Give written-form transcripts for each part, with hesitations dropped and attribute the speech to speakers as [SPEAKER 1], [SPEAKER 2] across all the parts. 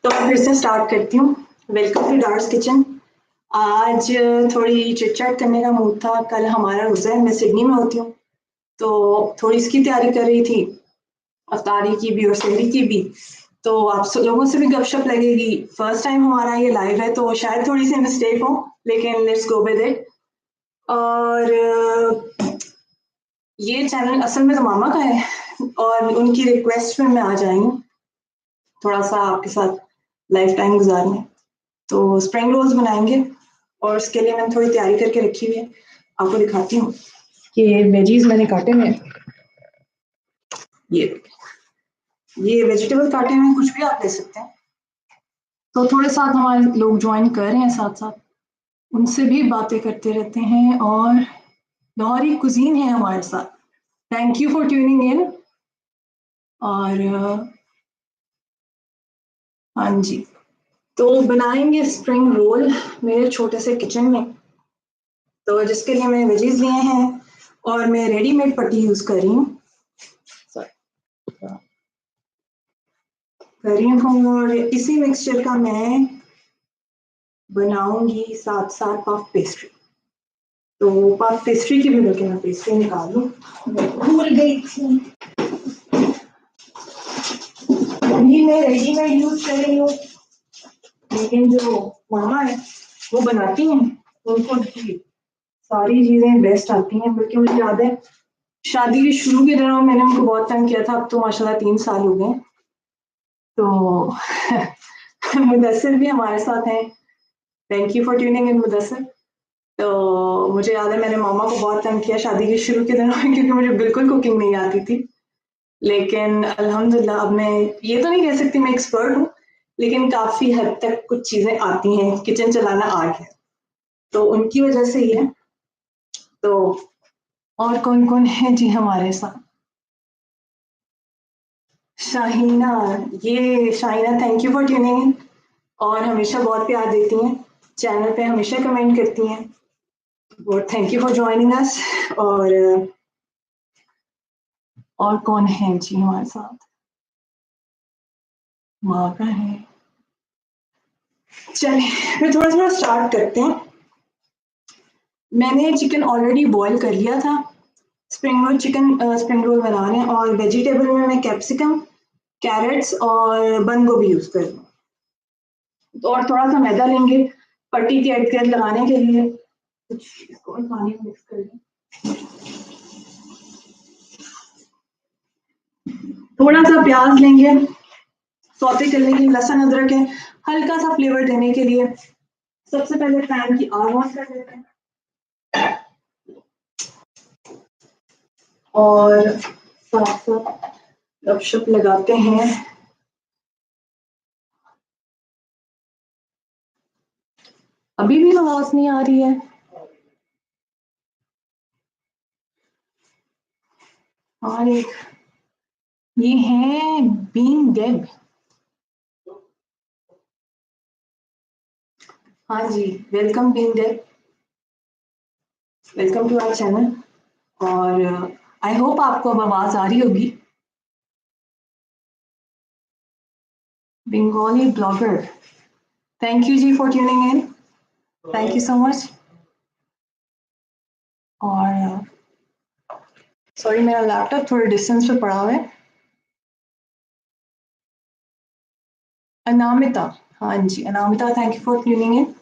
[SPEAKER 1] तो मैं फिर से स्टार्ट करती हूँ। Welcome to Dar's kitchen. आज थोड़ी चिट चैट करने का मूड था। कल हमारा रोज़ा है, मैं सिडनी में होती हूँ, तो थोड़ी इसकी तैयारी कर रही थी, अफ्तारी की भी और सहरी की भी। तो आप सब लोगों से भी गपशप लगेगी। फर्स्ट टाइम हमारा ये लाइव है, तो शायद थोड़ी सी मिस्टेक हो, लेकिन लेट्स गो विद इट। और ये चैनल असल में तो मामा का है, और उनकी रिक्वेस्ट पे मैं आ जाई हूँ थोड़ा सा आपके साथ लाइफ टाइम गुजारने। तो स्प्रिंग रोल्स बनाएंगे, और उसके लिए मैंने थोड़ी तैयारी करके रखी हुई है। आपको दिखाती हूँ कि वेजीज मैंने काटे हुए हैं। ये वेजिटेबल काटे हुए हैं, कुछ भी आप ले सकते हैं। तो थोड़े साथ हमारे लोग ज्वाइन कर रहे हैं, साथ साथ उनसे भी बातें करते रहते हैं, और लाहौरी कुजीन है हमारे साथ। Thank you for tuning in. और हाँ जी, तो बनाएंगे स्प्रिंग रोल मेरे छोटे से किचन में। तो जिसके लिए मैंने वेजीज लिए हैं, और मैं रेडीमेड पट्टी यूज कर रही हूँ और इसी मिक्सचर का मैं बनाऊंगी साथ साथ पफ पेस्ट्री। तो पफ पेस्ट्री की भी बल्कि मैं पेस्ट्री निकाल लूँ, भूल गई थी। अभी मैं रेडीमेड यूज कर रही हूँ, लेकिन जो मामा है वो बनाती हैं, उनको सारी चीजें बेस्ट आती हैं। बल्कि मुझे याद है शादी के शुरू के दिनों मैंने उनको बहुत तंग किया था। अब तो माशाल्लाह 3 साल हो गए। तो मुदस्सिर भी हमारे साथ हैं। थैंक यू फॉर ट्यूनिंग इन मुदस्सिर। तो मुझे याद है मैंने मामा को बहुत तंग किया शादी के शुरू के दिनों में, क्योंकि मुझे बिल्कुल कुकिंग नहीं आती थी। लेकिन अल्हम्दुलिल्लाह अब मैं ये तो नहीं कह सकती मैं एक्सपर्ट हूँ, लेकिन काफी हद तक कुछ चीजें आती हैं। किचन चलाना आ गया, तो उनकी वजह से ही है। तो और कौन कौन है जी हमारे साथ? शाहीना, ये Shaheena thank you for tuning in, और हमेशा बहुत प्यार देती हैं, चैनल पे हमेशा कमेंट करती हैं, और thank you for joining us. और कौन है जी हमारे साथ? माँ का है। चलिए फिर थोड़ा थोड़ा स्टार्ट करते हैं। मैंने चिकन ऑलरेडी बॉईल कर लिया था। Spring roll chicken spring roll बना रहे हैं, और वेजिटेबल में मैं कैप्सिकम, कैरेट्स और बंद गोभी यूज कर रही हूँ। तो और थोड़ा सा मैदा लेंगे पट्टी के इर्द गिर्द लगाने के लिए। कुछ इसको पानी में मिक्स कर लें। थोड़ा सा प्याज लेंगे सौते करने के लिए, लहसुन अदरक है हल्का सा फ्लेवर देने के लिए। सबसे पहले पैन की आग ऑन कर लेते हैं, और साथ साथ गपशप लगाते हैं। अभी भी आवाज नहीं आ रही है? और एक ये है बीन डेब। हाँ जी, वेलकम बीन डेब, वेलकम टू आवर चैनल। और आई होप आपको अब आवाज आ रही होगी। Bengali blogger, thank you ji for tuning in, thank you so much. और सॉरी मेरा लैपटॉप थोड़े डिस्टेंस पे पड़ा हुआ है। अनामिता, हाँ जी Anamita, thank you for tuning in.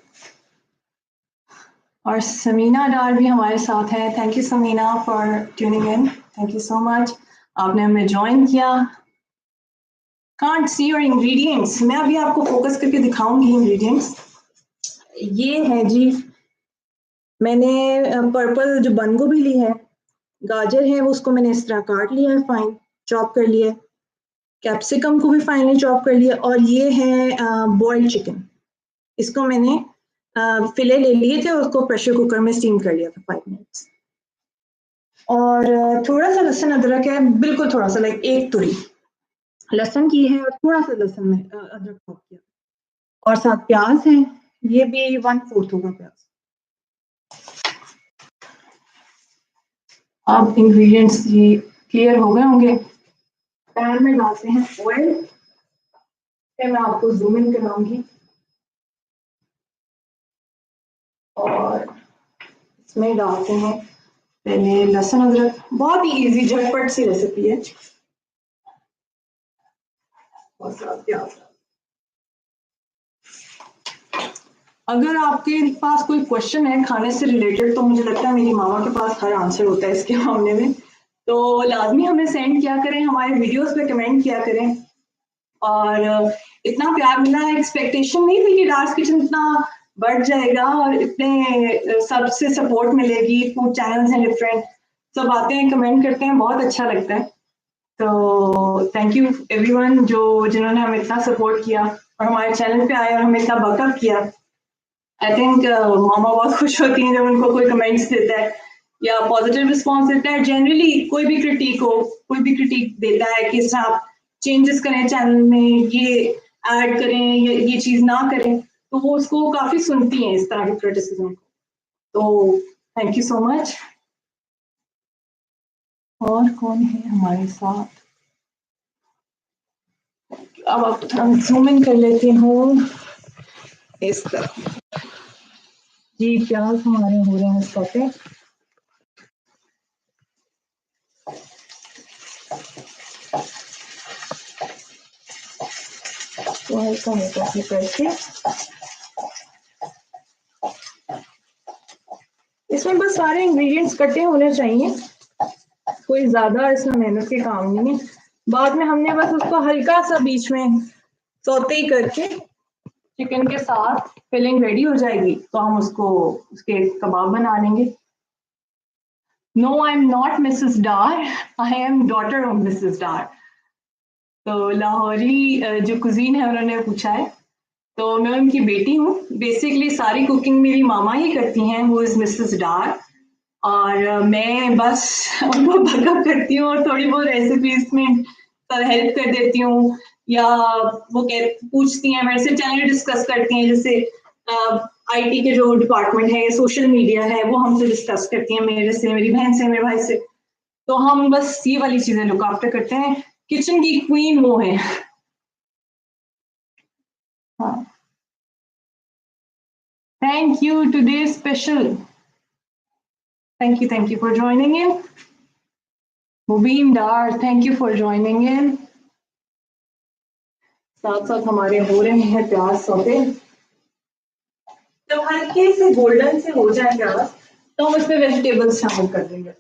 [SPEAKER 1] और समीना डार भी हमारे साथ है। Thank you Samina for tuning in, thank you so much, आपने हमें ज्वाइन किया। कांट सी योर इंग्रेडिएंट्स, मैं अभी आपको फोकस करके दिखाऊंगी इंग्रेडिएंट्स। ये है जी, मैंने पर्पल जो बंद गोभी ली है, गाजर है वो उसको मैंने इस तरह काट लिया है, फाइन चॉप कर लिया है, कैप्सिकम को भी फाइनली चॉप कर लिया, और ये है बॉइल्ड चिकन, इसको मैंने फिले ले लिए थे और उसको प्रेशर कुकर में स्टीम कर लिया था 5 मिनट्स। और थोड़ा सा लहसुन अदरक है, बिल्कुल थोड़ा सा, लाइक एक तुरी लहसुन की है, और थोड़ा सा लहसुन में अदरक चॉप किया, और साथ प्याज है, ये भी 1/4 होगा प्याज। अब इंग्रेडिएंट्स ये क्लियर हो गए होंगे। पैन में डालते हैं ऑयल, मैं आपको जूम इन कराऊंगी और इसमें डालते हैं पहले लहसुन अदरक। बहुत ही इजी झटपट सी रेसिपी है। और साथ प्याज। अगर आपके पास कोई क्वेश्चन है खाने से रिलेटेड तो मुझे लगता है मेरी मामा के पास हर आंसर होता है इसके मामले में, तो लाजमी हमें सेंड किया करें, हमारे वीडियोस पे कमेंट किया करें। और इतना प्यार मिला है, एक्सपेक्टेशन नहीं थी कि डार्स किचन इतना बढ़ जाएगा और इतने सबसे सपोर्ट मिलेगी। फूड चैनल्स हैं डिफरेंट, सब आते हैं कमेंट करते हैं, बहुत अच्छा लगता है। तो थैंक यू एवरीवन जिन्होंने हमें इतना सपोर्ट किया और हमारे चैनल पे आए और हमें इतना बकअप किया। आई थिंक मामा बहुत खुश होती हैं जब उनको कोई कमेंट्स देता है या पॉजिटिव रिस्पॉन्स देता है। जनरली कोई भी क्रिटिक देता है कि इसमें आप चेंजेस करें चैनल में, ये ऐड करें, ये चीज ना करें, तो वो उसको काफी सुनती हैं इस तरह के क्रिटिसिज्म। तो थैंक यू सो मच। और कौन है हमारे साथ? अब आप जूम इन कर लेती हूँ इस तरह। जी प्याज हमारे हो रहे हैं सौते। तो हल्का हल्का से करके इसमें बस सारे इंग्रेडिएंट्स कटे होने चाहिए, कोई ज्यादा इसमें मेहनत के काम नहीं है। बाद में हमने बस उसको हल्का सा बीच में सौते ही करके चिकन के साथ फिलिंग रेडी हो जाएगी तो हम उसके कबाब बना लेंगे। No I am not Mrs Dar, I am daughter of Mrs Dar. तो लाहौरी जो कुजीन है उन्होंने पूछा है, तो मैं उनकी बेटी हूँ। बेसिकली सारी कुकिंग मेरी मामा ही करती हैं, वो इज मिसेस डार, और मैं बस उनको बैकअप करती हूँ और थोड़ी बहुत रेसिपीज में हेल्प कर देती हूँ, या वो पूछती हैं मेरे से, चैनल डिस्कस करती हैं, जैसे आईटी के जो डिपार्टमेंट है, सोशल मीडिया है, वो हमसे डिस्कस करती हैं, मेरे से, मेरी बहन से, मेरे भाई से। तो हम बस ये वाली चीजें लुक आफ्टर करते हैं। किचन की क्वीन वो है। हाँ, thank you today special. Thank you for joining in. Mubin Dar, thank you for joining in. साथ साथ हमारे हो रहे हैं प्याज सौते। जब हल्के से गोल्डन से हो जाए प्याज तो हम इसमें वेजिटेबल्स शामिल कर देंगे।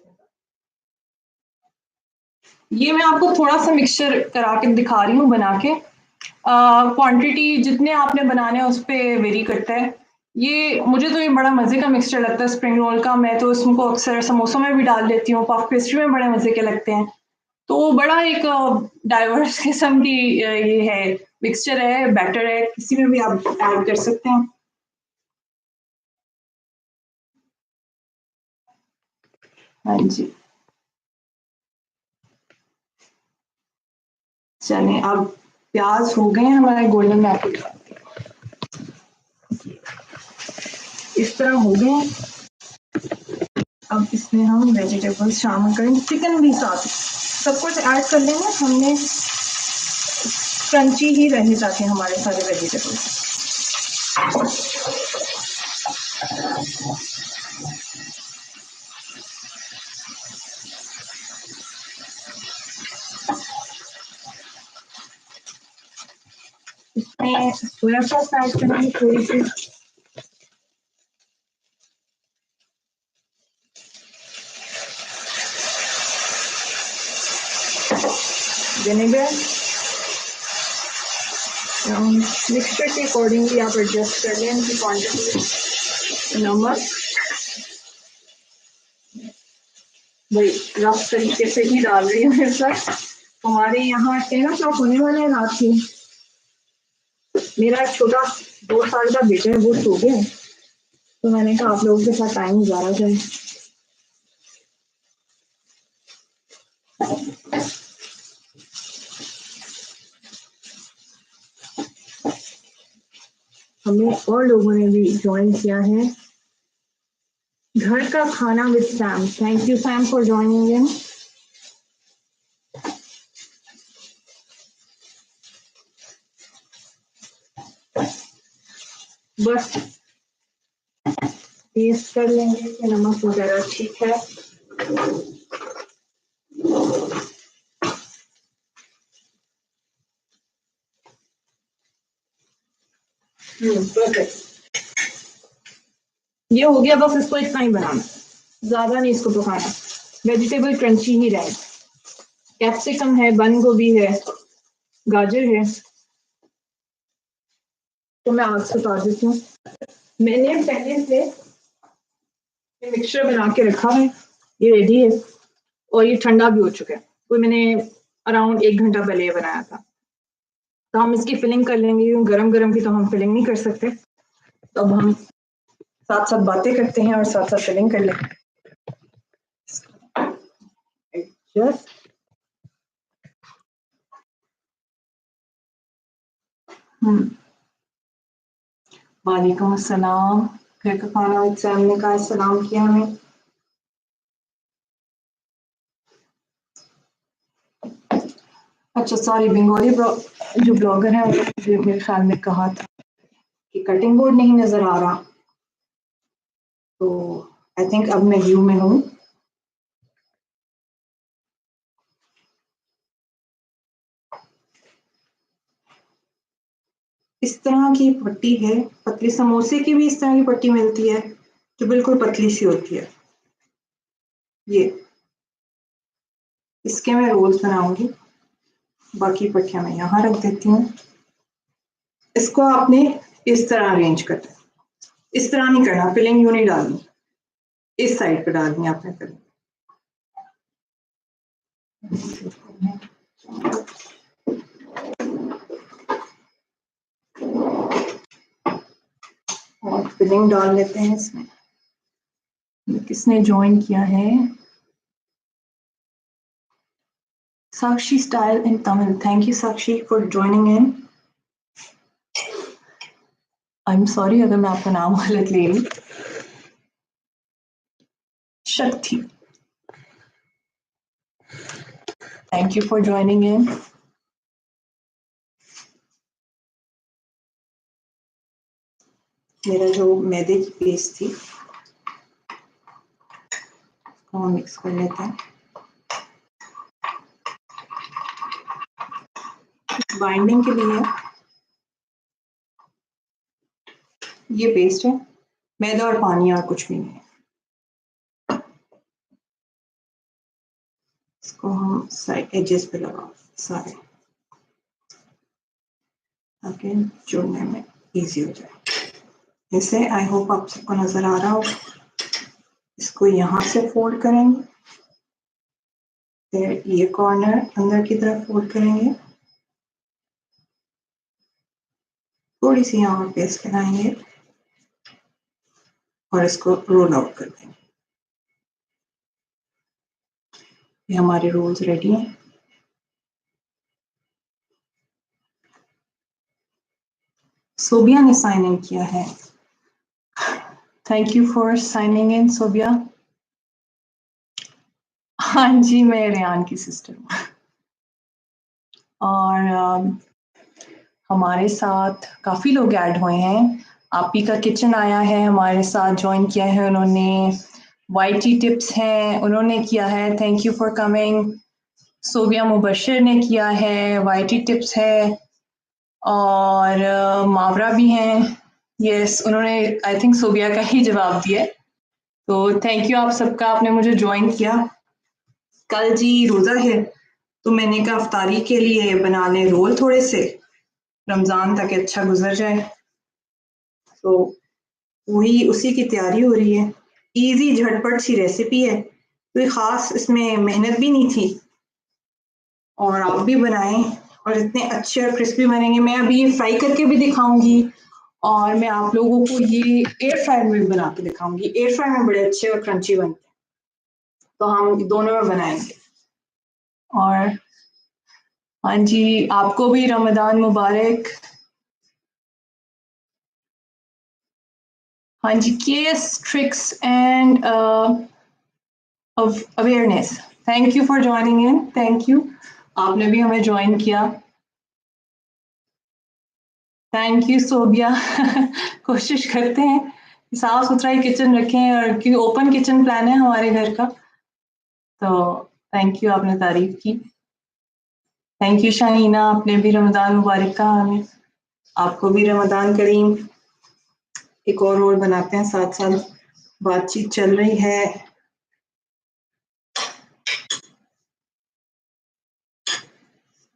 [SPEAKER 1] ये मैं आपको थोड़ा सा मिक्सचर करा के दिखा रही हूँ बना के। क्वांटिटी जितने आपने बनाने हैं उस पर वेरी करता है। ये मुझे तो ये बड़ा मजे का मिक्सचर लगता है स्प्रिंग रोल का। मैं तो इसको अक्सर समोसों में भी डाल देती हूँ, पफ पेस्ट्री में बड़े मजे के लगते हैं। तो बड़ा एक डाइवर्स किस्म की ये है, मिक्सचर है, बैटर है, किसी में भी आप ऐड कर सकते हैं। हाँ जी, चलिए अब प्याज हो गए हमारे गोल्डन में, इस तरह हो गए। अब इसमें हम वेजिटेबल्स शामिल करेंगे, चिकन भी साथ सब कुछ ऐड कर लेंगे हमने, क्रंची ही रहे ताकि हमारे सारे वेजिटेबल्स। इसमें सोया सॉस ऐड करेंगे थोड़ी सी, विनेगर, मिक्सचर के अकॉर्डिंगली आप एडजस्ट कर लें इनकी क्वांटिटी। नमक भाई रफ तरीके से ही डाल रही हूँ इस वक्त। हमारे यहाँ 10 o'clock होने वाले हैं रात के। मेरा छोटा 2 साल का बेटा है, वो सो गया, तो मैंने कहा आप लोगों के साथ टाइम गुजारा जाए। हमें और लोगों ने भी ज्वाइन किया है। घर का खाना with Sam, thank you Sam for joining इन। बस टेस्ट कर लेंगे कि नमक वगैरह ठीक है। परफेक्ट, ये हो गया। बस इसको इतना ही बनाना, ज्यादा नहीं इसको पकाना। वेजिटेबल क्रंची ही रहे। कैप्सिकम है, बंद गोभी है, गाजर है। तो मैं आग सुता देती हूँ। मैंने पहले से मिक्सचर बना के रखा है, ये रेडी है और ये ठंडा भी हो चुका है। तो मैंने अराउंड 1 घंटा पहले ये बनाया था। तो हम इसकी फिलिंग कर लेंगे, गरम गरम की तो हम फिलिंग नहीं कर सकते। तो अब हम साथ साथ बातें करते हैं और साथ साथ फिलिंग कर लेंगे। जस्ट वालेकुम अस्सलाम। घर का खाना एग्जाम ने कहा सलाम किया हमें। अच्छा सॉरी, बंगाली जो ब्लॉगर है जो मेरे ख्याल में कहा था कि कटिंग बोर्ड नहीं नजर आ रहा, तो आई थिंक अब मैं व्यू में हूँ। इस तरह की पट्टी है, पतली समोसे की भी इस तरह की पट्टी मिलती है जो बिल्कुल पतली सी होती है। ये इसके मैं रोल्स बनाऊंगी, बाकी पट्टियां मैं यहाँ रख देती हूँ। इसको आपने इस तरह अरेंज करना है, इस तरह नहीं करना, फिलिंग यूं नहीं डालनी, इस साइड पे डालनी है आपने फिलिंग। और फिलिंग डाल लेते हैं इसमें। किसने ज्वाइन किया है? Sakshi style in Tamil. Thank you Sakshi for joining in. I'm sorry अगर मैं आपका नाम गलत ले रही। शक्ति, thank you for joining in. मेरा जो मैदे की पेस्ट थी उसको हम मिक्स कर लेते हैं। बाइंडिंग के लिए ये पेस्ट है, मैदा और पानी और कुछ भी नहीं है। इसको हम साइड एजेस पे लगाओ सारे, ताकि जोड़ने में इजी हो जाए। इसे आई होप आप सबको नजर आ रहा हो। इसको यहाँ से फोल्ड करेंगे, फिर ये कॉर्नर अंदर की तरफ फोल्ड करेंगे, थोड़ी सी यहाँ पेस्ट लगाएंगे और इसको रोल आउट कर देंगे। ये हमारे रोल्स रेडी हैं। सोबिया ने साइन इन किया है, थैंक यू फॉर साइनिंग इन सोबिया। हाँ जी, मैं रेहान की सिस्टर हूँ। और हमारे साथ काफ़ी लोग ऐड हुए हैं। आपी का किचन आया है, हमारे साथ ज्वाइन किया है उन्होंने। वाईटी टिप्स हैं, उन्होंने किया है, thank you for coming. Sobia Mubashar ने किया है, वाईटी टिप्स है। और मावरा भी हैं, यस उन्होंने आई थिंक सोबिया का ही जवाब दिया। तो थैंक यू आप सबका, आपने मुझे ज्वाइन किया। कल जी रोज़ा है, तो मैंने कहा अफ्तारी के लिए बना लें रोल थोड़े से, रमज़ान तक अच्छा गुजर जाए। तो वही उसी की तैयारी हो रही है। इजी झटपट सी रेसिपी है, कोई ख़ास इसमें मेहनत भी नहीं थी। और आप भी बनाएं और इतने अच्छे और क्रिस्पी बनेंगे। मैं अभी ये फ्राई करके भी दिखाऊंगी और मैं आप लोगों को ये एयर फ्रायर में भी बना के दिखाऊंगी। एयर फ्रायर में बड़े अच्छे और क्रंची बनते हैं, तो हम दोनों में बनाएंगे। और हाँ जी, आपको भी रमजान मुबारक। हाँ जी, case tricks and awareness, thank you for joining in, thank you, आपने भी हमें ज्वाइन किया। Thank you Sobia. कोशिश करते हैं साफ सुथरा ही किचन रखें, और क्योंकि ओपन किचन प्लान है हमारे घर का, तो थैंक यू, आपने तारीफ की। थैंक यू शाहीना, आपने भी रमजान मुबारक कहा हमें। आपको भी रमजान करीम। एक और रोल बनाते हैं, साथ साथ बातचीत चल रही है।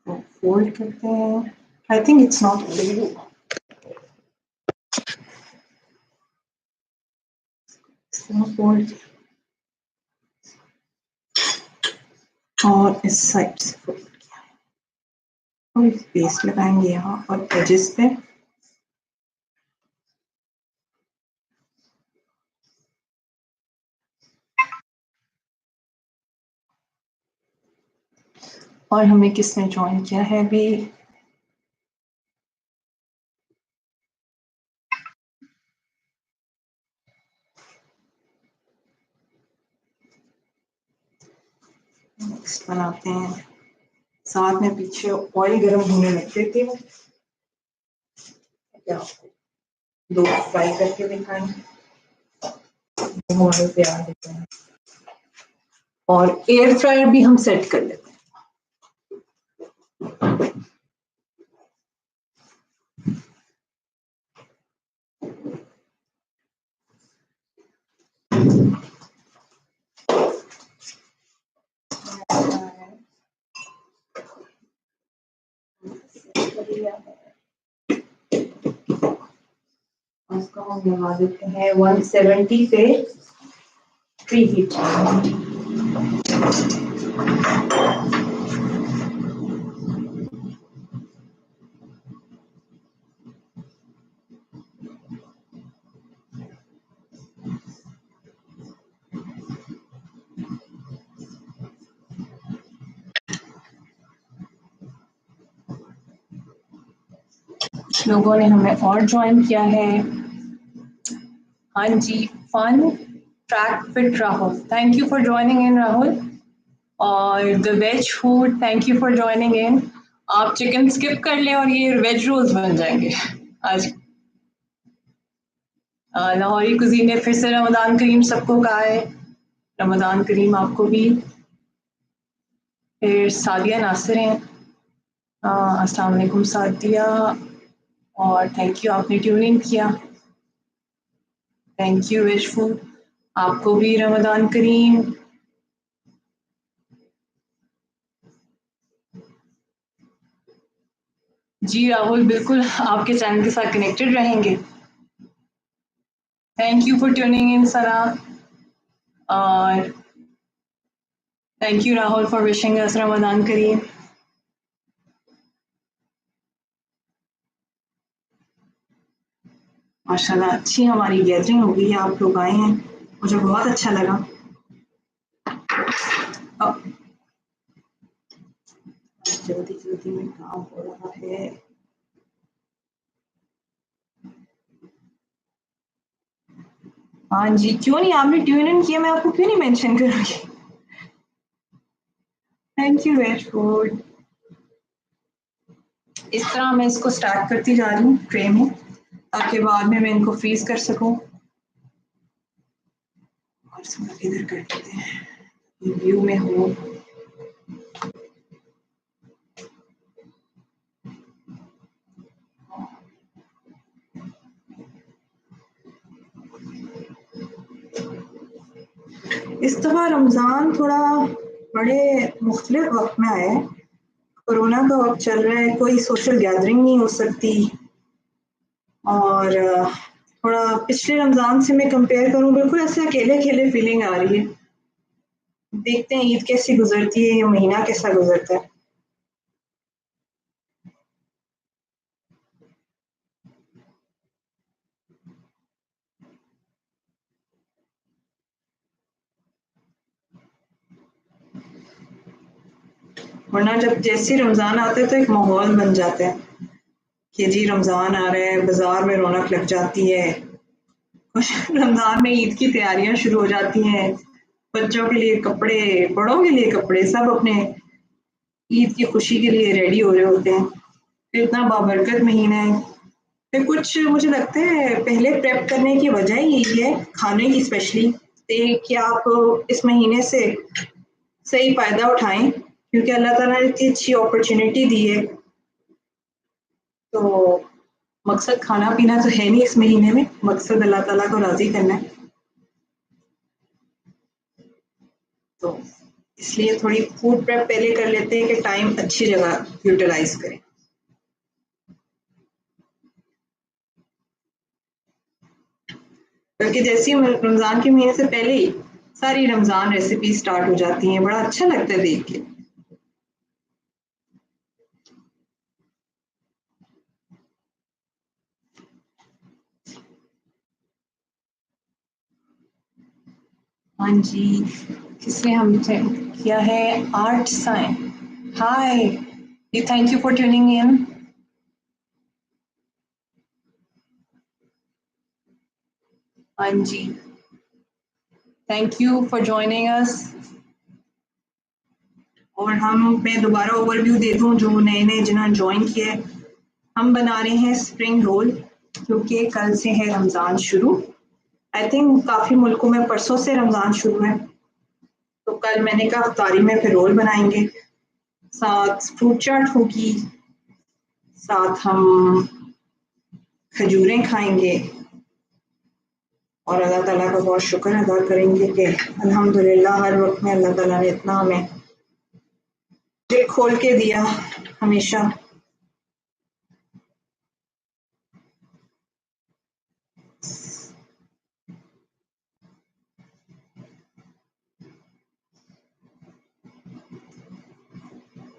[SPEAKER 1] फोल्ड करते हैं। I think it's not fold, और इस साइड से फोल्ड किया, और पेस्ट लगाएंगे यहाँ और एजेस पे। और हमें किसने ज्वाइन किया है अभी? नेक्स्ट बनाते हैं, साथ में पीछे ऑयल गर्म होने लग देती हूँ, दो फ्राई करके दिखाएं, मॉडल तैयार देते हैं, और एयर फ्रायर भी हम सेट कर लेते हैं। उसको हम लगा देते हैं 170 पे प्री हीट। लोगों ने हमें और ज्वाइन किया है। हाँ जी, fun track fit Rahul, thank you for joining in Rahul. और the veg food, thank you for joining in. आप चिकन स्किप कर लें और ये वेज रोल्स बन जाएंगे आज। लाहौरी कुजीन ने फिर से रमजान करीम सबको कहा है, रमजान करीम आपको भी। फिर सादिया नासिर हैं, अस्सलाम वालेकुम सादिया, और थैंक यू, आपने ट्यून इन किया। थैंक यू वेज फूड, आपको भी रमजान करीम। जी राहुल, बिल्कुल आपके चैनल के साथ कनेक्टेड रहेंगे। Thank you for tuning in Sara, और thank you Rahul for wishing us Ramzan करीम। माशाल्लाह अच्छी हमारी गैदरिंग हो गई है, आप लोग आए हैं, मुझे बहुत अच्छा लगा। अब जल्दी जल्दी में काम हो रहा है। हाँ जी, क्यों नहीं, आपने ट्यून इन किया, मैं आपको क्यों नहीं मेंशन करूंगी। Thank you veg food. इस तरह मैं इसको स्टार्ट करती जा रही हूँ ट्रे में, ताकि बाद में मैं इनको फ्रीज कर सकूं। और इधर कर देते हैं, व्यू में हो। इस दफा रमजान थोड़ा बड़े मुख्तलिफ वक्त में आया है। कोरोना का वक्त चल रहा है, कोई सोशल गैदरिंग नहीं हो सकती, और थोड़ा पिछले रमजान से मैं कंपेयर करूं, बिल्कुल ऐसे अकेले अकेले फीलिंग आ रही है। देखते हैं ईद कैसी गुजरती है, ये महीना कैसा गुजरता है। वरना जब जैसे रमजान आता है तो एक माहौल बन जाता है कि जी रमजान आ रहा है, बाजार में रौनक लग जाती है, रमजान में ईद की तैयारियां शुरू हो जाती हैं, बच्चों के लिए कपड़े, बड़ों के लिए कपड़े, सब अपने ईद की खुशी के लिए रेडी हो रहे होते हैं। फिर इतना बाबरकत महीना है, फिर कुछ मुझे लगता है पहले प्रेप करने की वजह यही है, खाने की स्पेशली, कि आप इस महीने से सही फ़ायदा उठाएं, क्योंकि अल्लाह ताला ने इतनी अच्छी अपॉर्चुनिटी दी है। तो मकसद खाना पीना तो है नहीं इस महीने में, मकसद अल्लाह ताला को राज़ी करना है। तो इसलिए थोड़ी फूड प्रेप पहले कर लेते हैं कि टाइम अच्छी जगह यूटिलाइज करें। बल्कि जैसे ही रमज़ान के महीने से पहले ही सारी रमज़ान रेसिपी स्टार्ट हो जाती हैं, बड़ा अच्छा लगता है देख के। हाँ जी, किसने हमसे किया है? Art sign. हाय जी, thank you for tuning in. हाँ जी, thank you for joining us. और मैं दोबारा ओवरव्यू दे दूं जो नए नए जिन्होंने ज्वाइन किया है। हम बना रहे हैं स्प्रिंग रोल, क्योंकि कल से है रमज़ान शुरू। आई थिंक काफ़ी मुल्कों में परसों से रमज़ान शुरू है, तो कल मैंने कहा इफ्तारी में फिर रोल बनाएंगे, साथ फ्रूट चाट होगी, साथ हम खजूरें खाएंगे और अल्लाह ताला का बहुत शुक्र अदा करेंगे कि अल्हम्दुलिल्लाह हर वक्त में अल्लाह ताला ने इतना हमें दिल खोल के दिया हमेशा।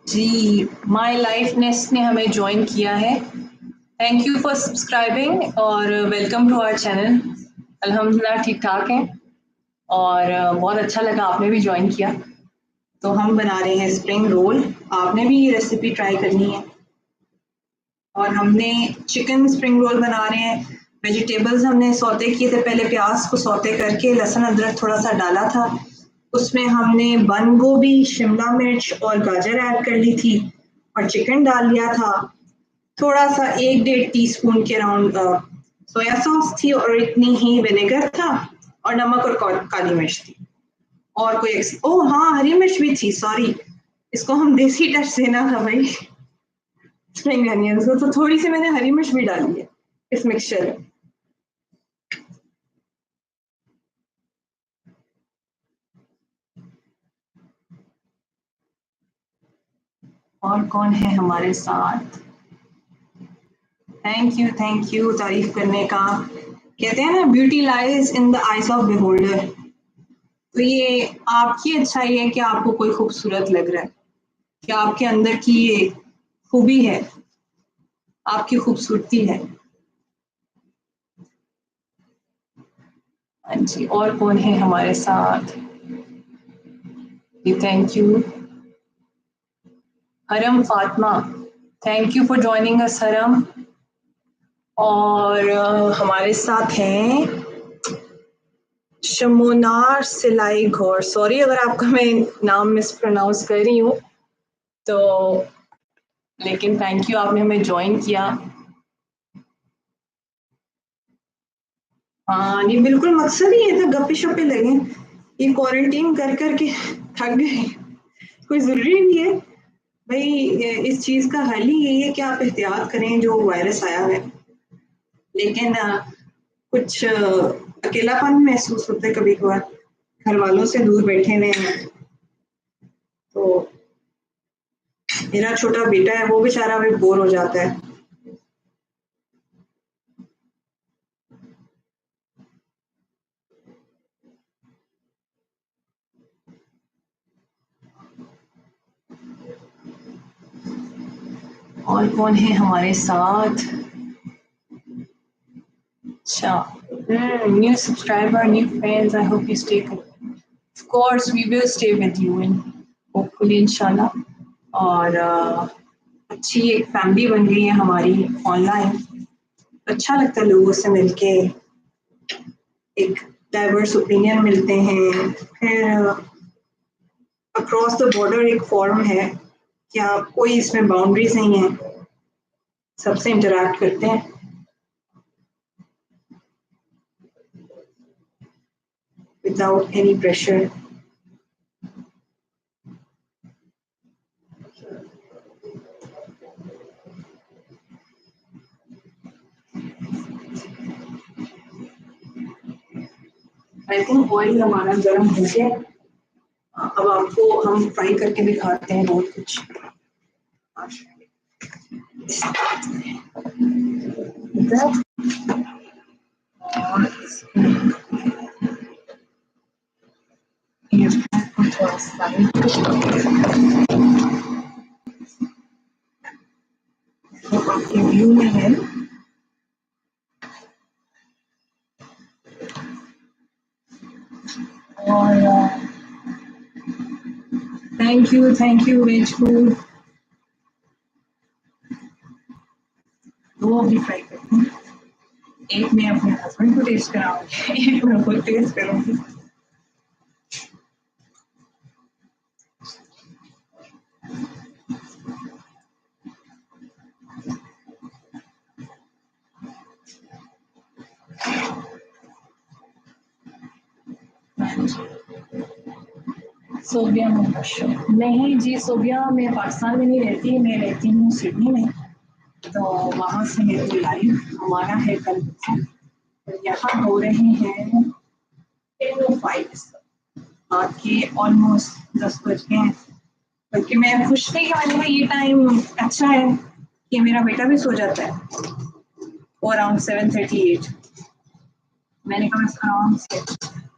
[SPEAKER 1] जी, माय लाइफनेस ने हमें ज्वाइन किया है। थैंक यू फॉर सब्सक्राइबिंग और वेलकम टू आवर चैनल। अल्हम्दुलिल्लाह ठीक ठाक है और बहुत अच्छा लगा आपने भी ज्वाइन किया। तो हम बना रहे हैं स्प्रिंग रोल, आपने भी ये रेसिपी ट्राई करनी है। और हमने चिकन स्प्रिंग रोल बना रहे हैं। वेजिटेबल्स हमने सौते किए थे, पहले प्याज को सौते करके लहसुन अदरक थोड़ा सा डाला था, उसमें हमने बंद गोभी, शिमला मिर्च और गाजर ऐड कर ली थी और चिकन डाल लिया था। थोड़ा सा 1-1.5 टीस्पून के अराउंड सोया सॉस थी और इतनी ही विनेगर था और नमक और काली मिर्च थी। और कोई ओह हाँ, हरी मिर्च भी थी, सॉरी, इसको हम देसी टच देना था भाई स्प्रिंग अनियंस को, तो थोड़ी सी मैंने हरी मिर्च भी डाली है इस मिक्सचर में। और कौन है हमारे साथ? थैंक यू तारीफ करने का। कहते हैं ना, beauty lies in the eyes of beholder. तो ये आपकी अच्छाई है कि आपको कोई खूबसूरत लग रहा है, कि आपके अंदर की ये खूबी है, आपकी खूबसूरती है। हाँ जी, और कौन है हमारे साथ? जी थैंक यू। हरम Fatima, thank you for joining us हरम। और हमारे साथ हैं शमोनार सिलाई घोर, सॉरी अगर आपका मैं नाम मिस प्रोनाउंस कर रही हूँ तो, लेकिन थैंक यू आपने हमें ज्वाइन किया। हाँ, ये बिल्कुल मकसद ही ये था, गप्पे शप्पे लगे, ये क्वारंटीन कर करके थक गए। कोई ज़रूरी नहीं है भाई, इस चीज़ का हल ही यही है कि आप एहतियात करें जो वायरस आया है। लेकिन कुछ अकेलापन महसूस होता है कभी कभार, घर वालों से दूर बैठे हुए हैं। तो मेरा छोटा बेटा है, वो बेचारा भी बोर हो जाता है। और कौन है हमारे साथ? अच्छा, new subscriber, new friends, I hope you stay, of course we will stay with you in hopefully इंशाल्लाह। और अच्छी एक फैमिली बन गई है हमारी ऑनलाइन। अच्छा लगता है लोगों से मिलके, एक डाइवर्स ओपिनियन मिलते हैं। फिर अक्रॉस द बॉर्डर एक फॉर्म है कि आप, कोई इसमें बाउंड्रीज नहीं है, सबसे इंटरैक्ट करते हैं। without any pressure. I think oil हमारा गर्म हो गया। अब आपको हम फ्राई करके दिखाते हैं बहुत कुछ। थोड़ा सा तो आपके व्यू में है। और थैंक यू वेज फूड। दो अभी फ्राई करती हूँ, एक मैं अपने हस्बैंड को टेस्ट कराऊंगी, एक मैं खुद टेस्ट करूंगी। सोबिया नहीं जी, सोबिया मैं पाकिस्तान में नहीं रहती, मैं रहती हूँ सिडनी में। तो वहाँ से मेरे लाइव हमारा है कल। यहाँ हो रहे हैं 10:05 के ऑलमोस्ट 10 बज गए हैं। बल्कि मैं खुश थी कि मैंने कहा ये टाइम अच्छा है कि मेरा बेटा भी सो जाता है और अराउंड 7:38। मैंने कहा मैं आराम से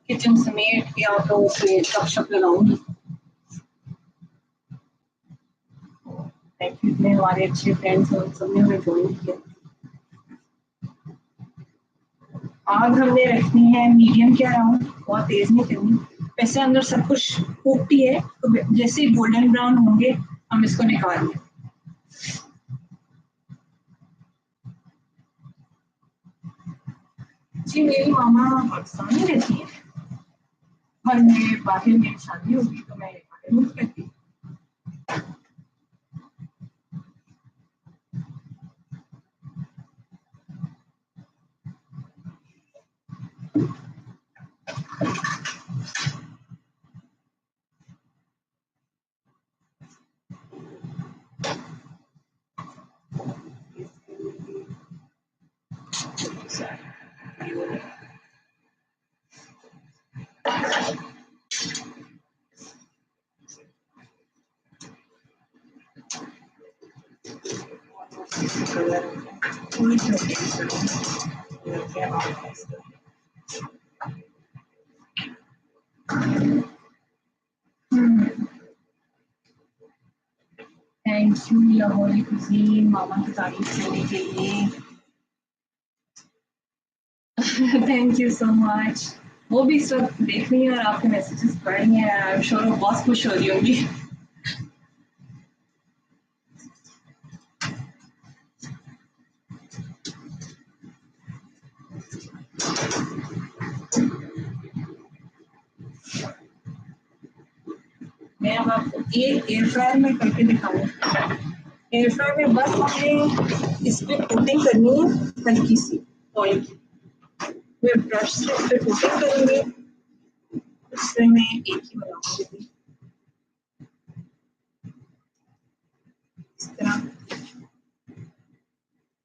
[SPEAKER 1] किचन समेट के और तो उससे गपशप लगाऊंगी। इतने हमारे अच्छे फ्रेंड्स हैं, सबने हमें ज्वाइन किया। आग हमने रखनी है मीडियम के अराउंड, बहुत तेज नहीं करनी। वैसे अंदर सब कुछ कुकड ही है, तो जैसे ही गोल्डन ब्राउन होंगे हम इसको निकाल लें। जी मेरी मामा पाकिस्तान में रहती है, और मैं बाहर मेरी शादी होगी तो मैं बाहर मूव करती हूँ। थैंक यू लाहौरी कुजीन मामा की तारीफ करने के लिए। Thank you so much. वो भी इस वक्त देख रही है और आपके मैसेजेस पढ़ रही हैं। आई एम श्योर वो बहुत खुश हो रही होगी। मैं अब आपको एक एयर फ्रायर में करके दिखाऊंगी। एयर फ्रायर में बस हमें इस पे कोटिंग करनी है हल्की सी ऑयल की। मैं ब्रश से इस पे कोटिंग करूंगी, उससे मैं एक ही बनाऊंगी इस तरह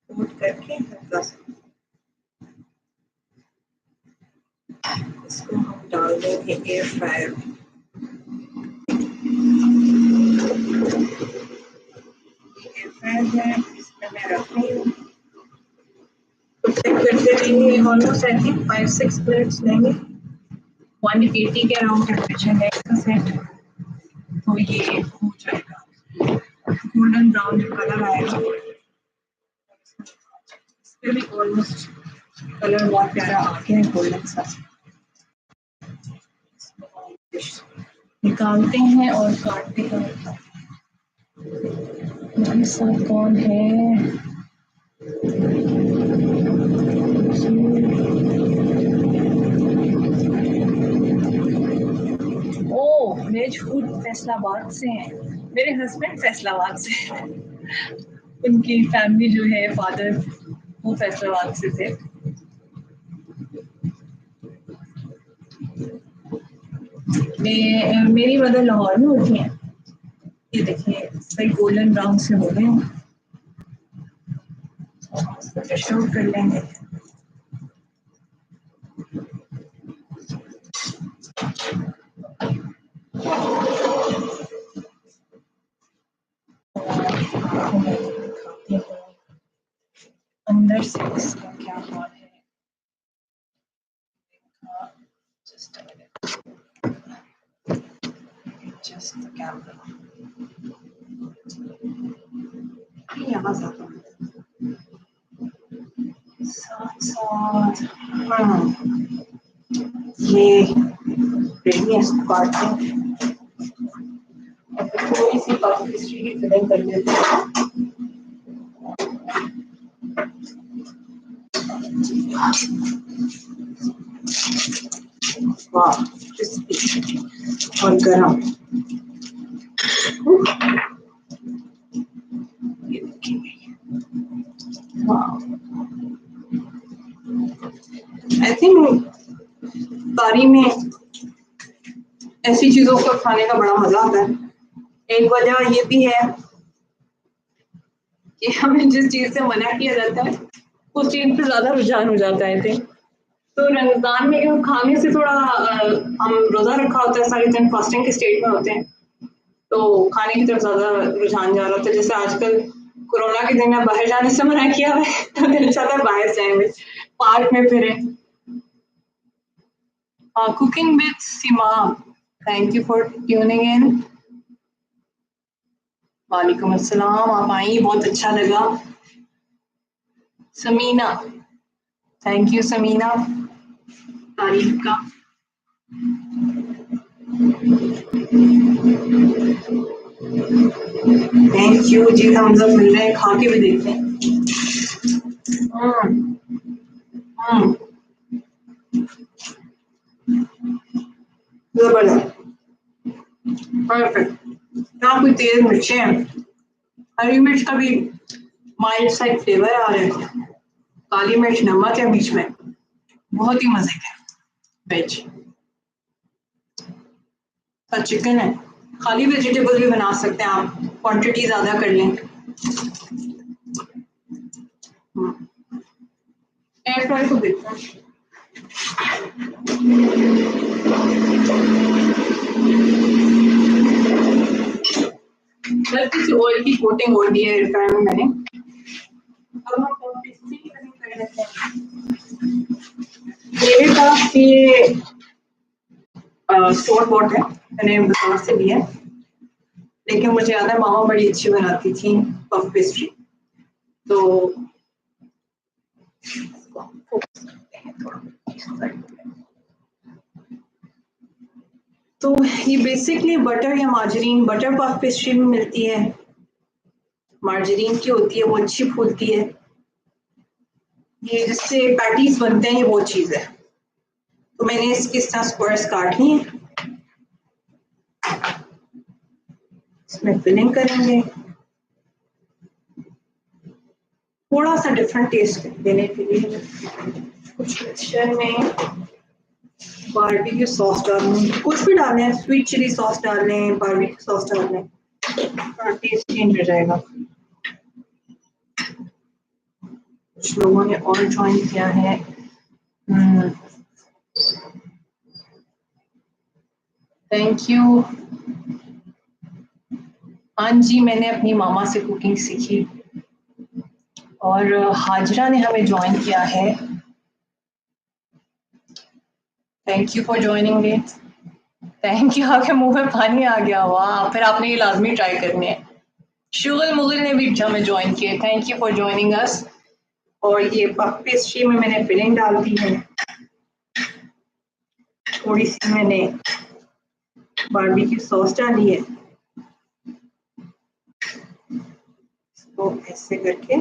[SPEAKER 1] कोट करके हल्का सा। इसको हम डाल देंगे एयर फ्रायर में। एयर फ्रायर है, इसमें मैं रख रही हूँ। करते रहेंगे ऑलमोस्ट आई थिंक 5-6 मिनट्स लेंगे। 180 के अराउंड टेम्परेचर है इसका सेट, तो ये हो जाएगा। गोल्डन ब्राउन जो कलर आएगा इस पे भी ऑलमोस्ट कलर बहुत प्यारा आ गया है गोल्डन सा। निकालते हैं और काटते हैं। हमारे साथ कौन है? ओ वेज फूड फैसलाबाद से हैं। मेरे हस्बैंड फैसलाबाद से हैं। उनकी फैमिली जो है फादर वो फैसलाबाद से थे। मेरी मदर लाहौर में होती हैं। ये देखिए सही गोल्डन ब्राउन से हो गए हैं, शूट कर लेंगे। अंदर से इसका क्या हाल है, just a minute, just the camera, यहाँ साथ साथ ये रेडी इसको काटते हैं और फिर थोड़ी सी काफी हिस्ट्री की फिलिंग कर देते हैं। वाह क्रिस्पी और गरम, ये देखिए आई थिंक कारी में ऐसी चीजों को खाने का बड़ा मजा आता है। एक वजह ये भी है कि हमें जिस चीज से मना किया जाता है उस चीज पे ज्यादा रुझान हो जाता है। तो रमजान में खाने से थोड़ा हम रोजा रखा होता है, सारे दिन फास्टिंग के स्टेट में होते हैं, तो खाने की तरफ ज्यादा रुझान जा रहा होता है। जैसे आजकल कोरोना के दिन में बाहर जाने से मना किया हुआ है तो दिल चाहता है बाहर जाएंगे, पार्क में फिरे। Cooking with Seema, thank you for tuning इन। वालेकुम अस्सलाम, आप आई, बहुत अच्छा लगा। समीना, थैंक यू समीना तारीफ का। थैंक यू जी, हम सब मिल रहे हैं, खा के भी देखते हैं। जबरदस्त, परफेक्ट। ना कोई तेज मिर्चें हैं, हरी मिर्च का भी माइल्ड साइड फ्लेवर आ रहा है, काली मिर्च नमक है बीच में, बहुत ही मजे का वेज का चिकन है। खाली वेजिटेबल भी बना सकते हैं आप, क्वांटिटी ज्यादा कर लें। एयर फ्राई को देखते हैं। हल्की सी ऑयल की कोटिंग हो दी है एयर फ्राई में मैंने। अब हम पिस्ती की कटिंग कर लेते हैं। मेरे पास ये स्टोर बॉट है, मैंने बाजार से लिया, लेकिन मुझे याद है मामा बड़ी अच्छी बनाती थी पफ पेस्ट्री, तो तो ये बेसिकली बटर या मार्जरीन, बटर पफ पेस्ट्री में मिलती है, मार्जरीन की होती है, वो अच्छी फूलती है। ये जिससे पैटीज बनते हैं ये वो चीज है। तो मैंने इसके इस तरह स्क्वायर्स काट लिए, इसमें फिलिंग करेंगे थोड़ा सा डिफरेंट टेस्ट देने के लिए। कुछ मिक्सचर में बारबेक्यू सॉस डालें, कुछ भी डालें, स्वीट चिली सॉस डालें, बारबेक्यू सॉस डालें, थोड़ा टेस्ट चेंज हो जाएगा। कुछ लोगों ने और ज्वाइन किया है। Thank you. हाँ जी, मैंने अपनी मामा से कुकिंग सीखी और हाजरा ने हमें ज्वाइन किया है। Thank you for joining me. Thank you, आपके मुंह में पानी आ गया, वाह, फिर आपने ये लाजमी ट्राई करनी है। शुगल मुगल ने भी हमें ज्वाइन किया, thank you for joining us. और ये पफ पेस्ट्री में मैंने फिलिंग डाल दी है, थोड़ी सी मैंने बारबेक्यू सॉस डाली है, इसको ऐसे करके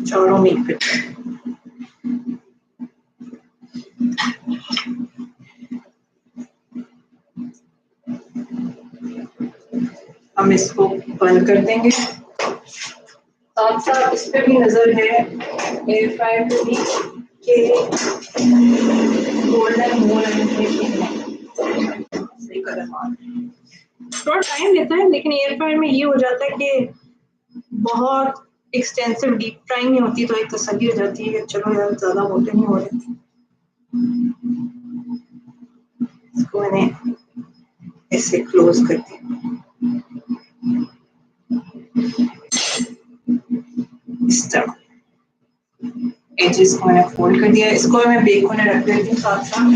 [SPEAKER 1] चारों मिल करके हम इसको बंद कर देंगे। साथ साथ इस पे भी नजर है एयर फ्रायर पे भी के गोल्डन मोल सही कलर मार थोड़ा टाइम लेता है, लेकिन एयर फ्रायर में ये हो जाता है कि बहुत एक्सटेंसिव डीप फ्राइंग नहीं होती, तो एक तसल्ली हो जाती है कि चलो यार ज़्यादा मोटे नहीं हो रहे। इसको मैंने ऐसे क्लोज कर दिया, इस तरह एजेस को मैंने फोल्ड कर दिया। इसको मैं बेक होने रख देती हूँ साथ साथ,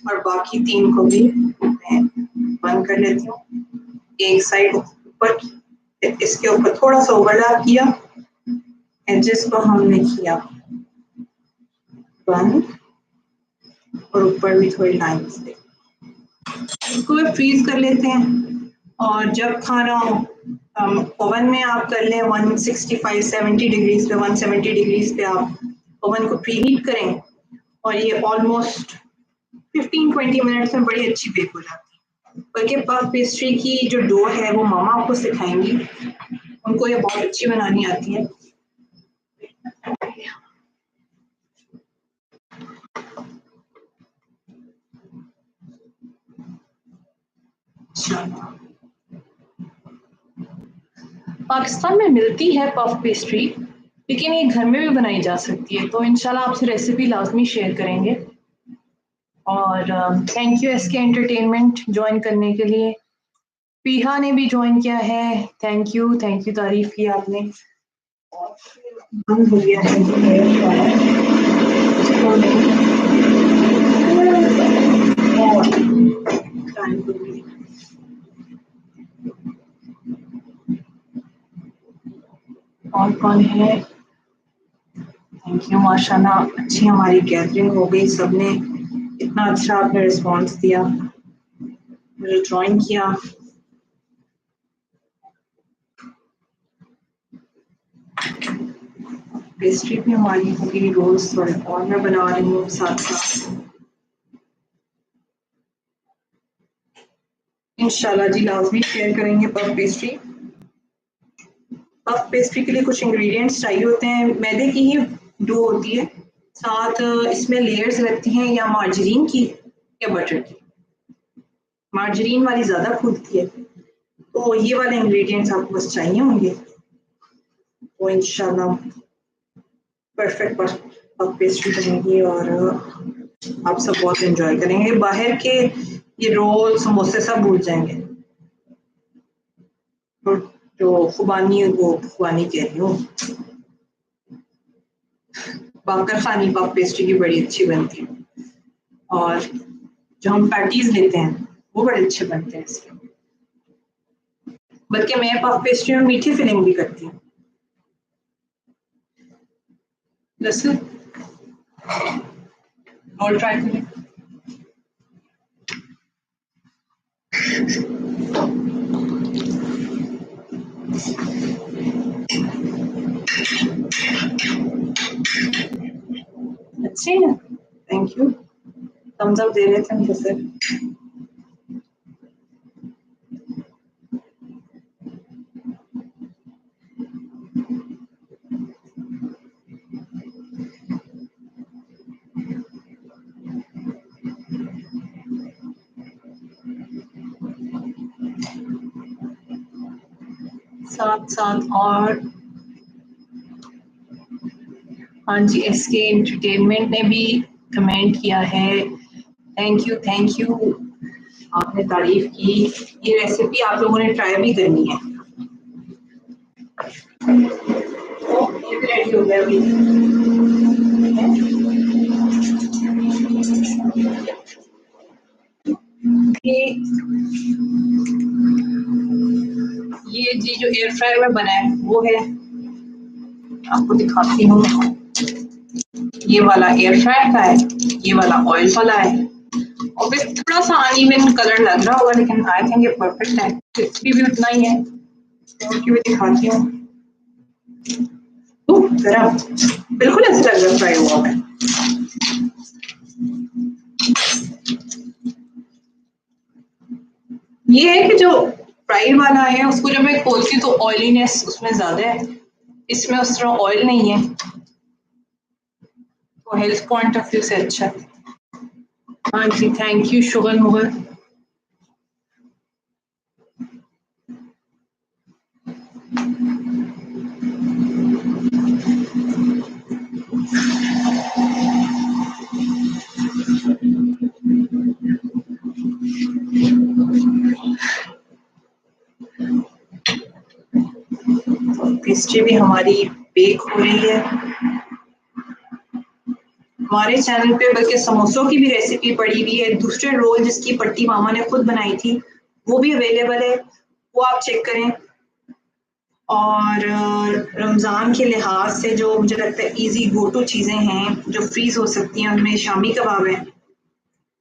[SPEAKER 1] और बाकी 3 को भी मैं बंद कर लेती हूँ। एक साइड ऊपर, इसके ऊपर थोड़ा सा ओवरलैप किया, एजेस को हमने किया बंद, और ऊपर भी थोड़ी लाइन्स दे। इसको भी फ्रीज कर लेते हैं, और जब खाना ओवन में आप कर लें 165-70 डिग्रीज पे, 170 डिग्रीज पे आप ओवन को प्री हीट करें, और ये ऑलमोस्ट 15-20 मिनट्स में बड़ी अच्छी बेक हो जाती है। बल्कि पफ पेस्ट्री की जो डो है वो मामा आपको सिखाएंगी, उनको ये बहुत अच्छी बनानी आती है। पाकिस्तान में मिलती है पफ पेस्ट्री, लेकिन ये घर में भी बनाई जा सकती है, तो इंशाल्लाह आपसे रेसिपी लाजमी शेयर करेंगे। और thank you SK entertainment join करने के लिए। पीहा ने भी ज्वाइन किया है, थैंक यू तारीफ की आपने। बंद हो गया है और कौन है? थैंक यू, माशाल्लाह अच्छी हमारी गैदरिंग हो गई, सबने इतना अच्छा आपने रिस्पॉन्स दिया, मुझे ज्वाइन किया। पेस्ट्री भी हमारी हो गई, रोल्स थोड़े और मैं बना रही हूँ साथ साथ। इंशाल्लाह जी लाजमी शेयर करेंगे पफ पेस्ट्री। पफ पेस्ट्री के लिए कुछ इंग्रेडिएंट्स चाहिए होते हैं। मैदे की ही डो होती है, साथ इसमें लेयर्स लगती हैं या मार्जरीन की या बटर की। मार्जरीन वाली ज़्यादा फूलती है, तो ये वाले इंग्रेडिएंट्स आपको बस चाहिए होंगे, तो इंशाल्लाह परफेक्ट पफ पेस्ट्री बनेगी और आप सब बहुत एंजॉय करेंगे। बाहर के ये रोल समोसे सब भूल जाएंगे, और जो खुबानी वो खुबानी कह रही हूँ, बाकर खानी पफ पेस्ट्री की बड़ी अच्छी बनती है, और जो हम पैटीज लेते हैं वो बड़े अच्छे बनते हैं इसके। बल्कि मैं पफ पेस्ट्री में मीठी फिलिंग भी करती हूँ। लहसुन रोल ट्राई करें। अच्छे हैं, थैंक यू, थम्स अप दे रहे थे मुझे सर। साथ साथ और हाँ जी, एसके एंटरटेनमेंट ने भी कमेंट किया है, थैंक यू, आपने तारीफ की। ये रेसिपी आप लोगों ने ट्राई भी करनी है। ये भी रेडी हो गया अभी। ये जी जो एयर फ्रायर में बना है वो है, आपको दिखाती हूँ। ये वाला एयर फ्रायर का है, ये वाला ऑयल वाला है, और फिर थोड़ा सा अनइवन कलर लग रहा होगा, लेकिन आई थिंक ये परफेक्ट है। क्रिस्पी भी उतना ही है, क्योंकि मैं दिखाती हूँ। बिल्कुल ऐसा लग रहा फ्राई हुआ है। ये है कि जो फ्राइड वाला है उसको जब मैं खोलती हूँ तो ऑयलीनेस उसमें ज्यादा है, इसमें उस तरह ऑयल नहीं है, तो हेल्थ पॉइंट ऑफ व्यू से अच्छा है। हाँ जी, thank you sugar Mughal. Pastry भी हमारी बेक हो रही है। हमारे चैनल पे बल्कि समोसों की भी रेसिपी पड़ी हुई है, दूसरे रोल जिसकी पट्टी मामा ने खुद बनाई थी वो भी अवेलेबल है, वो आप चेक करें। और रमज़ान के लिहाज से जो मुझे लगता है इजी गो टू चीज़ें हैं जो फ्रीज हो सकती हैं, उनमें शामी कबाब है,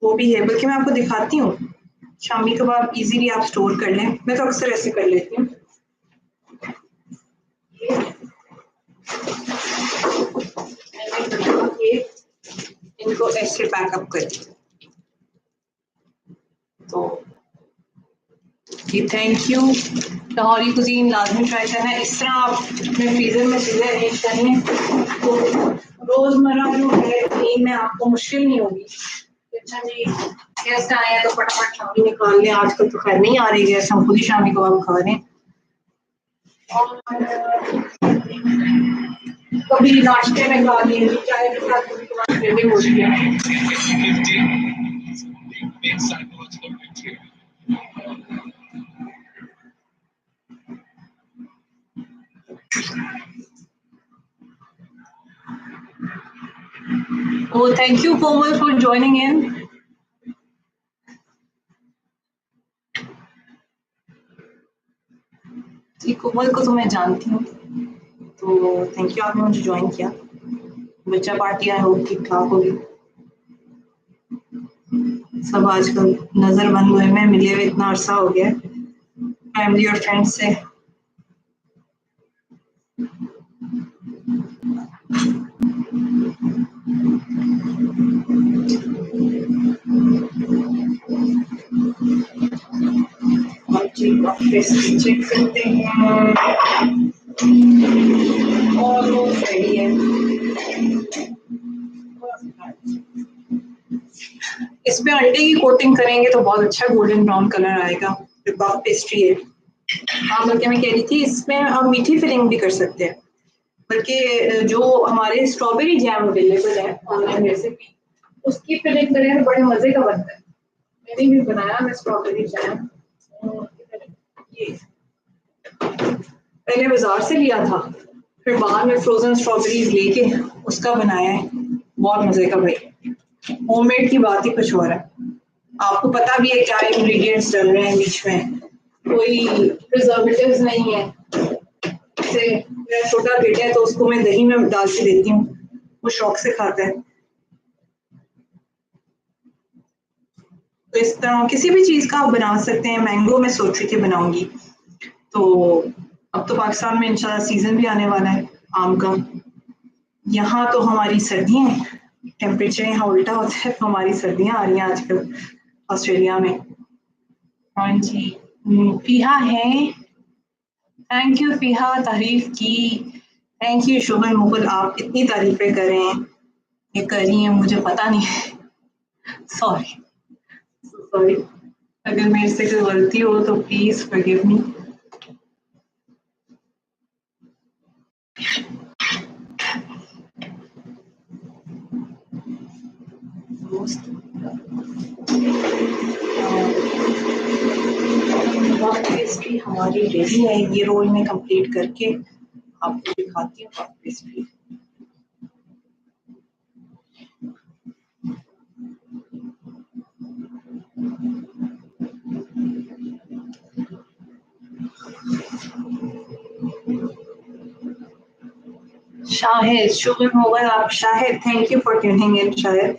[SPEAKER 1] वो भी है। बल्कि मैं आपको दिखाती हूँ, शामी कबाब इजीली आप स्टोर कर लें, मैं तो अक्सर ऐसे कर लेती हूँ। इनको ऐसे पैकअप कर, तो जी थैंक यू। लाहौरी कुजीन लाजमी ट्राई करना है। इस तरह आप अपने फ्रीजर में चीज़ें अरेंज करेंगे तो रोजमर्रा जो है रूटीन में आपको मुश्किल नहीं होगी। अच्छा जी, गेस्ट आए हैं तो फटाफट शामी निकाल लें। आजकल तो खैर नहीं आ रही गेस्ट, हम खुद ही शामी कबाब खा रहे हैं। और कभी नाश्ते में खा लिए, चाय के साथ कभी कभार क्रेविंग होती है। Oh, thank you, Komal, for joining in. जी, कोमल को तो मैं जानती हूँ, तो थैंक यू आपने मुझे ज्वाइन किया। बच्चा पार्टी आई होप ठीक ठाक होगी। सब आजकल नजर बंद हुए में मिले हुए इतना अरसा हो गया फैमिली और फ्रेंड्स से। चेक करते हैं और वो सही है। इस पे अंडे की कोटिंग करेंगे तो बहुत अच्छा गोल्डन ब्राउन कलर आएगा। बफ पेस्ट्री है। हाँ, बल्कि मैं कह रही थी इसमें आप मीठी फिलिंग भी कर सकते हैं। बल्कि जो हमारे स्ट्रॉबेरी जैम अवेलेबल है ऑनलाइन रेसिपी, उसकी फिलिंग करें तो बड़े मजे का बनता है। मैंने भी बनाया मैं स्ट्रॉबेरी जैम, पहले बाजार से लिया था, फिर बाद में फ्रोजन स्ट्रॉबेरीज लेके उसका बनाया है। बहुत मजे का भाई, होममेड की बात ही कुछ और है। आपको पता भी है क्या इंग्रेडिएंट्स डल रहे हैं बीच में, कोई प्रिजर्वेटिव्स नहीं है। जैसे मेरा छोटा बेटा है तो उसको मैं दही में डाल के देती हूँ, वो शौक से खाता है। तो इस तरह किसी भी चीज का आप बना सकते हैं। मैंगो में सोच रही थी बनाऊंगी, तो अब तो पाकिस्तान में इंशाल्लाह सीजन भी आने वाला है आम का। यहाँ तो हमारी सर्दियाँ हैं, टेम्परेचर यहाँ उल्टा होता है, तो हमारी सर्दियाँ आ रही हैं आजकल ऑस्ट्रेलिया में। हाँ जी, फिहा है। थैंक यू फिहा, तारीफ की। थैंक यू शुभन मुगल, आप इतनी तारीफें कर रहे हैं, ये कर रही हैं, मुझे पता नहीं है। सॉरी सॉरी, अगर मेरे से कोई गलती हो तो प्लीज फॉरगिव मी। पेस्ट्री हमारी रेडी है, ये रोल में कंप्लीट करके आपको दिखाती हूँ पेस्ट्री। शाहिद शुगर मुगल, आप Shahid, thank you for tuning इन शाहिद।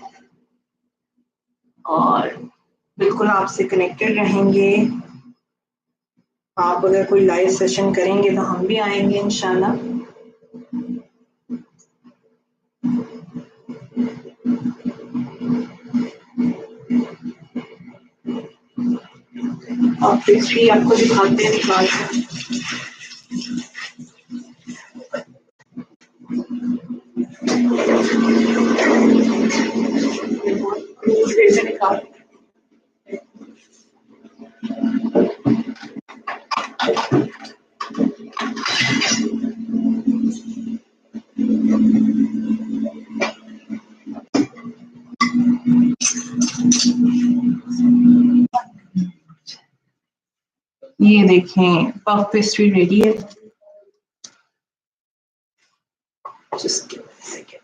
[SPEAKER 1] और बिल्कुल आपसे कनेक्टेड रहेंगे। आप अगर कोई लाइव सेशन करेंगे तो हम भी आएंगे इंशाल्लाह। और पेस्ट्री आपको दिखाते हैं निकाल कर। ये देखें पफ पेस्ट्री रेडी है। Just give me a second.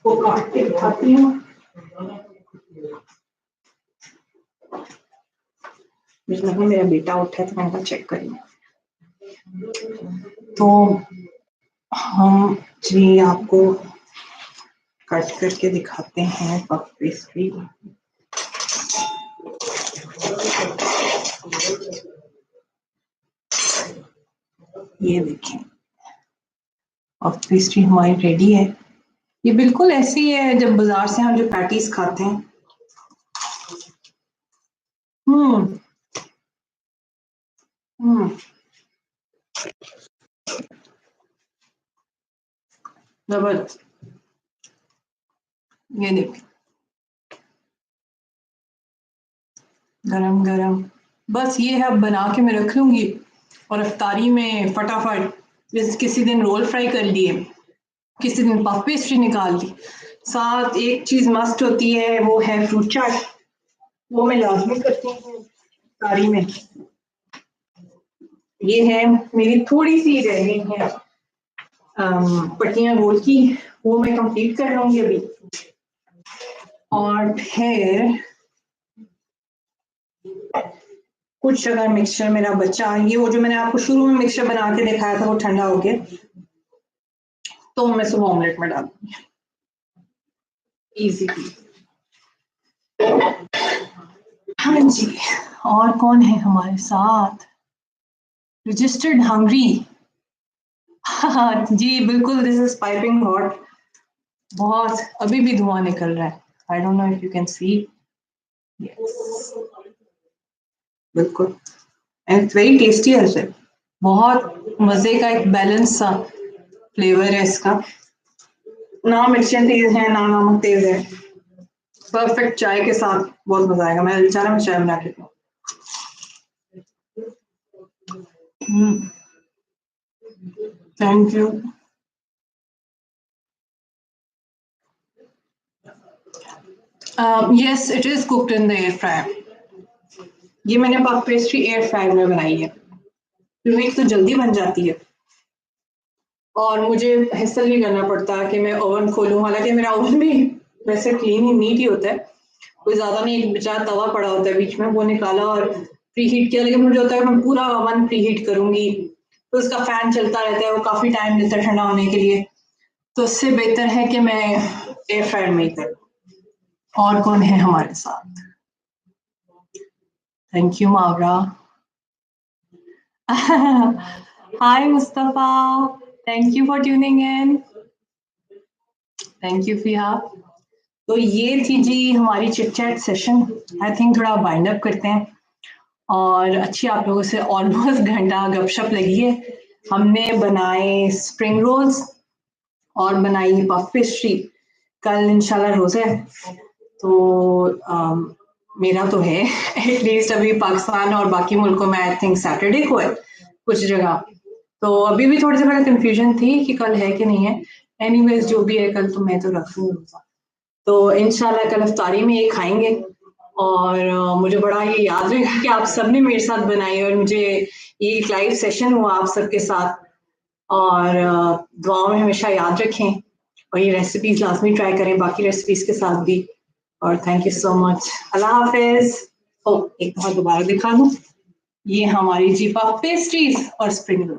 [SPEAKER 1] वो काट के दिखाती हूँ। मुझे लगा मेरा बेटा उठा है तो मैंने कहा चेक करेंगे। तो हम जी आपको कट करके दिखाते हैं पफ पेस्ट्री। ये देखें पफ पेस्ट्री हमारी रेडी है। ये बिल्कुल ऐसी है जब बाजार से हम जो पैटीज खाते हैं। जबरदस्त। ये देखिए गरम गरम। बस ये है, अब बना के मैं रख लूंगी और इफ्तारी में फटाफट जैसे किसी दिन रोल फ्राई कर लिए, किसी दिन पफ पेस्ट्री निकाल ली। साथ एक चीज मस्ट होती है वो है फ्रूट चाट, वो मैं लाजमी करती हूँ इफ्तारी में। ये है मेरी थोड़ी सी रह गई है पट्टियां गोल की, वो मैं कंप्लीट कर लूंगी अभी। और फिर कुछ अगर मिक्सचर मेरा बचा, ये वो जो मैंने आपको शुरू में मिक्सचर बना के दिखाया था वो ठंडा हो गया, तो मैं सुबह ऑमलेट में डालूंगी। इजी। हाँ जी, और कौन है हमारे साथ? Registered hungry. हाँ जी बिल्कुल, दिस इज पाइपिंग हॉट। बहुत अभी भी धुआं निकल रहा है। I don't know if you can see. बिल्कुल, एंड इट्स वेरी टेस्टी ऐसे। बहुत मजे का एक बैलेंस सा फ्लेवर है इसका, ना मिर्चें तेज है ना नमक तेज है। परफेक्ट चाय के साथ बहुत मजा आएगा। मैं बेचारा में चाय बना के thank you. Yes it is cooked in the air fryer. ये मैंने पफ पेस्ट्री एयर फ्रायर में बनाई है क्योंकि तो जल्दी बन जाती है और मुझे हैसल नहीं करना पड़ता कि मैं ओवन खोलूं। हालांकि मेरा ओवन भी वैसे क्लीन ही नीट ही होता है, कोई ज्यादा नहीं। एक बेचारा तवा पड़ा होता है बीच में, वो निकाला और प्री हीट किया। लेकिन मुझे होता है मैं पूरा ओवन प्री हीट करूंगी तो उसका फैन चलता रहता है, वो काफी टाइम लेता है ठंडा होने के लिए। तो उससे बेहतर है कि मैं एयर फ्रायर में ही करूँ। और कौन है हमारे साथ? Thank you Mawra. Hi Mustafa, thank you for tuning in. Thank you Fia. तो ये थी जी हमारी chit chat session. I think थोड़ा वाइंड अप करते हैं और अच्छी आप लोगों से ऑलमोस्ट घंटा गपशप लगी है। हमने बनाए स्प्रिंग रोल्स और बनाई पफ पेस्ट्री। कल इंशाल्लाह रोज़ा है तो मेरा तो है एटलीस्ट अभी पाकिस्तान और बाकी मुल्कों में आई थिंक सैटरडे को है कुछ जगह। तो अभी भी थोड़ी सी बड़ा कंफ्यूजन थी कि कल है कि नहीं है। एनीवेज जो भी है कल तो मैं तो रख लूंगी रोज़ा। तो इंशाल्लाह कल इफ्तारी में ये खाएंगे। और मुझे बड़ा ये याद रहेगा कि आप सबने मेरे साथ बनाई और मुझे ये एक लाइव सेशन हुआ आप सबके साथ। और दुआओं में हमेशा याद रखें और ये रेसिपीज लाजमी ट्राई करें बाकी रेसिपीज के साथ भी। और थैंक यू सो मच। अल्लाह हाफिज। ओ एक बार दोबारा दिखा दूं, ये हमारी जी पफ पेस्ट्रीज और स्प्रिंग रोल।